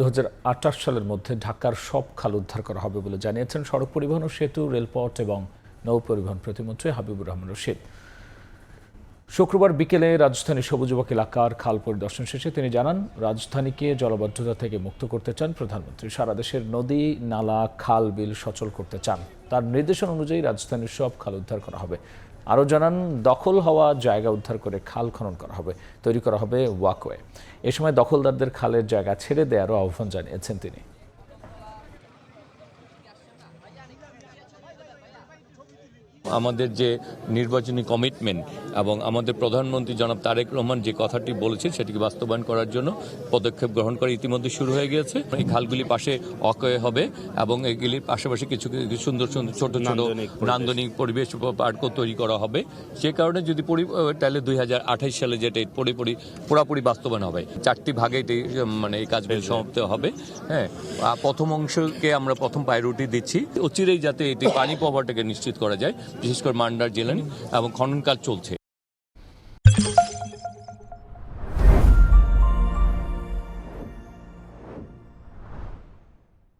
2028 সালের মধ্যে ঢাকার সব খাল উদ্ধার করা হবে বলে জানিয়েছেন সড়ক পরিবহন ও সেতু, রেলপথ এবং নৌ পরিবহন প্রতিমন্ত্রী হাবিবুর রহমান রশিদ। শুক্রবার বিকেলে রাজধানীর সবুজবাগ এলাকার খাল পরিদর্শন শেষে তিনি জানান, রাজধানীকে জলাবদ্ধতা থেকে মুক্ত করতে চান প্রধানমন্ত্রী। সারা দেশের নদী, নালা, খাল, বিল সচল করতে চান। তার নির্দেশনা অনুযায়ী রাজধানীর সব খাল উদ্ধার করা হবে। আরও জানান, দখল হওয়া জায়গা উদ্ধার করে খাল খনন করা হবে, তৈরি করা হবে ওয়াকওয়ে। এ সময় দখলদারদের খালের জায়গা ছেড়ে দেওয়ারও আহ্বান জানিয়েছেন তিনি। আমাদের যে নির্বাচনী কমিটমেন্ট এবং আমাদের প্রধানমন্ত্রী জনাব তারেক রহমান যে কথাটি বলেছেন সেটিকে বাস্তবায়ন করার জন্য পদক্ষেপ গ্রহণ করা ইতিমধ্যে শুরু হয়ে গিয়েছে। এই খালগুলি পাশে ওয়াকওয়ে হবে এবং এগুলির পাশাপাশি কিছু সুন্দর সুন্দর ছোট ছোট নান্দনিক পরিবেশ পার্কও তৈরি করা হবে। সে কারণে যদি তাহলে 2028 সালে যেটা পুরোপুরি বাস্তবায়ন হবে। 4টি ভাগে এটি এই কাজগুলি সমাপ্ত হবে। হ্যাঁ, প্রথম অংশকে আমরা প্রথম প্রায়োরিটি দিচ্ছি। অচিরেই যাতে এটি পানি প্রবাহটাকে নিশ্চিত করা যায়, বিশেষ করে মান্ডার, জেলানি এবং খনন কাজ চলছে।